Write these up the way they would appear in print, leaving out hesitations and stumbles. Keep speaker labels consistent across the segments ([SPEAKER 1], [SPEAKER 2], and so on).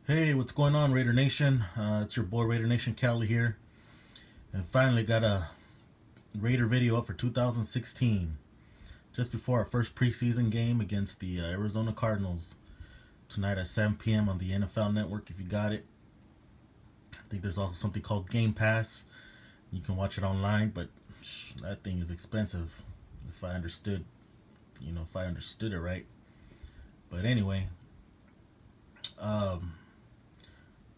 [SPEAKER 1] Hey, what's going on, Raider Nation? It's your boy Raider Nation Cali here, and finally got a Raider video up for 2016, just before our first preseason game against the Arizona Cardinals tonight at 7 p.m. on the NFL Network. If you got it, I think there's also something called Game Pass. You can watch it online, but that thing is expensive. If I understood, if I understood it right. But anyway, um,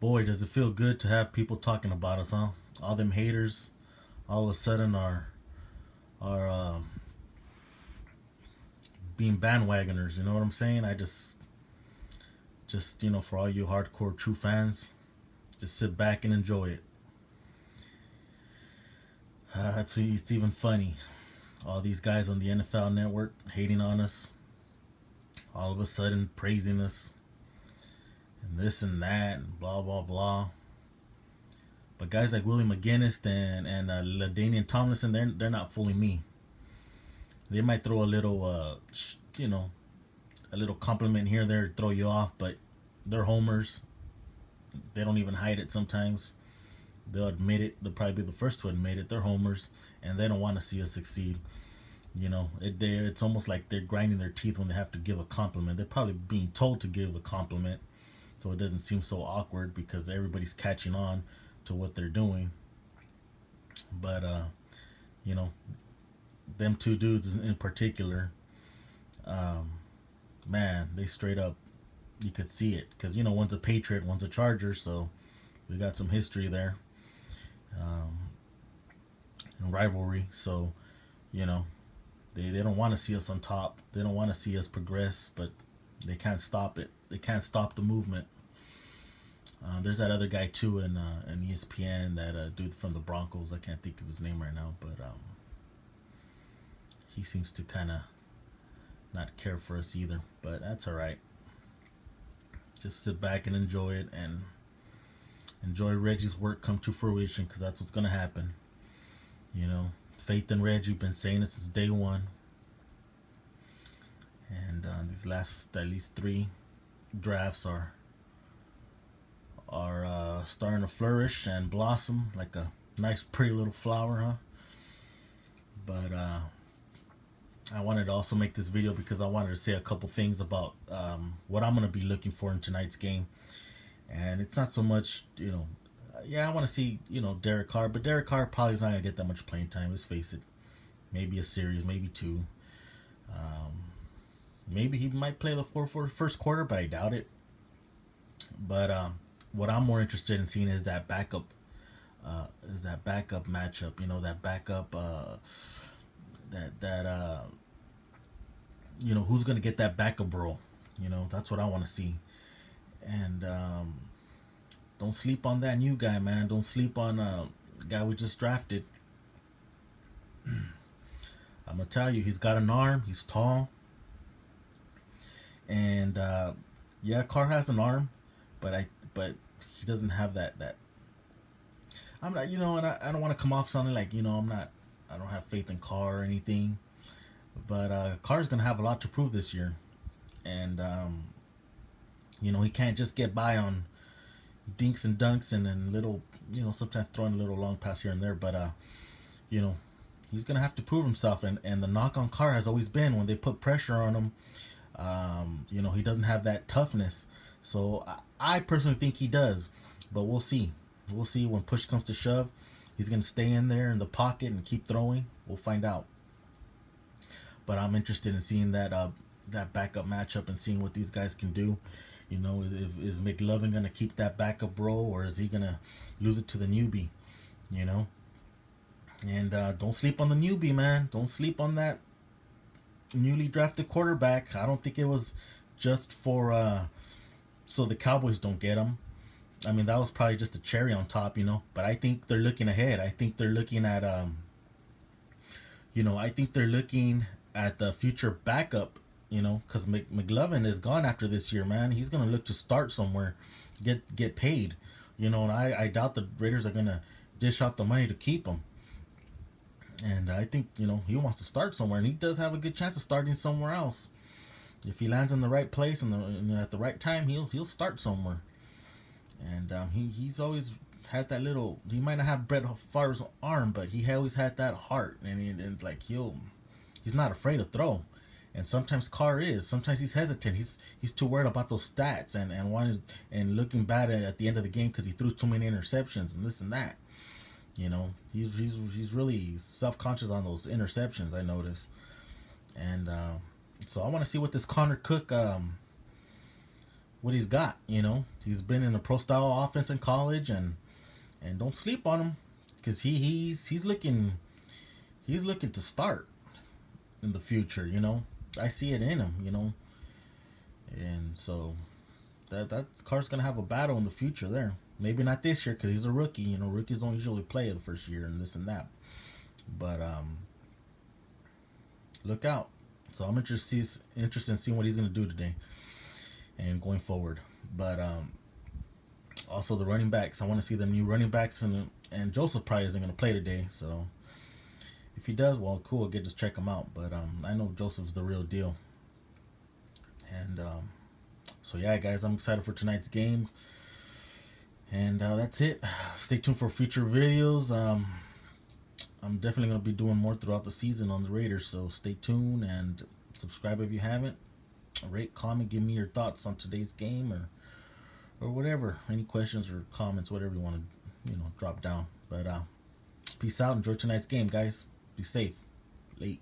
[SPEAKER 1] boy, does it feel good to have people talking about us, huh? All them haters, all of a sudden are being bandwagoners. You know what I'm saying? I just for all you hardcore true fans, just sit back and enjoy it. It's even funny. All these guys on the NFL Network hating on us, all of a sudden praising us, and this and that, and blah blah blah. But guys like Willie McGinnis and LaDainian Tomlinson, they're not fooling me. They might throw a little, a little compliment here or there to throw you off, but they're homers. They don't even hide it sometimes. They'll admit it. They'll probably be the first to admit it. They're homers, and they don't want to see us succeed. It's almost like they're grinding their teeth when they have to give a compliment. They're probably being told to give a compliment, so it doesn't seem so awkward because everybody's catching on to what they're doing. But you know, them two dudes in particular, um, man, they straight up, you could see it because one's a Patriot, one's a Charger, so we got some history there, um, and rivalry. So you know, they don't want to see us on top. They don't want to see us progress, but they can't stop it. They can't stop the movement. There's that other guy too in ESPN, that dude from the Broncos. I can't think of his name right now, but he seems to kind of not care for us either. But that's all right. Just sit back and enjoy it, and enjoy Reggie's work come to fruition, because that's what's gonna happen. Faith in Reggie. Been saying it since day one, and these last at least three drafts are starting to flourish and blossom like a nice, pretty little flower, huh? But I wanted to also make this video because I wanted to say a couple things about what I'm going to be looking for in tonight's game. And it's not so much, yeah, I want to see, Derek Carr, but Derek Carr probably is not going to get that much playing time. Let's face it. Maybe a series, maybe two. Maybe he might play the first quarter, but I doubt it. But what I'm more interested in seeing is that backup, matchup. That backup, that who's gonna get that backup role. That's what I want to see. And don't sleep on that new guy, man. Don't sleep on the guy we just drafted. I'm gonna tell you, he's got an arm. He's tall, and yeah, Carr has an arm, but he doesn't have that. I'm not, and I don't want to come off sounding like I'm not. I don't have faith in Carr or anything, but Carr's gonna have a lot to prove this year, and he can't just get by on dinks and dunks and then little, sometimes throwing a little long pass here and there, but you know, he's gonna have to prove himself, and the knock on Carr has always been when they put pressure on him. He doesn't have that toughness. So I personally think he does, but we'll see. We'll see when push comes to shove. He's gonna stay in there in the pocket and keep throwing. We'll find out. But I'm interested in seeing that backup matchup and seeing what these guys can do. Is McLovin gonna keep that backup role, or is he gonna lose it to the newbie? You know, and don't sleep on the newbie, man. Don't sleep on that newly drafted quarterback. I don't think it was just for so the Cowboys don't get him. I mean, that was probably just a cherry on top, But I think they're looking ahead. I think they're looking at I think they're looking at the future backup. Because McLovin is gone after this year, man. He's gonna look to start somewhere, get paid. And I doubt the Raiders are gonna dish out the money to keep him. And I think he wants to start somewhere, and he does have a good chance of starting somewhere else. If he lands in the right place and at the right time, he'll start somewhere. And he's always had that little. He might not have Brett Favre's arm, but he always had that heart, and like he's not afraid to throw. And sometimes Carr is. Sometimes he's hesitant. He's too worried about those stats and wanting and looking bad at the end of the game because he threw too many interceptions and this and that. You know, he's really self conscious on those interceptions. I noticed, and so I want to see what this Connor Cook what he's got. You know, he's been in a pro style offense in college, and don't sleep on him because he's looking to start in the future. You know, I see it in him. You know, and so that Carr's gonna have a battle in the future there. Maybe not this year because he's a rookie. You know, rookies don't usually play the first year and this and that. But look out. So I'm interested in seeing what he's gonna do today and going forward. But also the running backs. I want to see the new running backs, and Joseph probably isn't gonna play today. So if he does, well, cool. I'll get to check him out. But I know Joseph's the real deal. And so yeah, guys, I'm excited for tonight's game. And that's it. Stay tuned for future videos. I'm definitely going to be doing more throughout the season on the Raiders, so stay tuned and subscribe if you haven't. Rate, comment, give me your thoughts on today's game or whatever. Any questions or comments, whatever you want to, drop down. But peace out. Enjoy tonight's game, guys. Be safe. Late.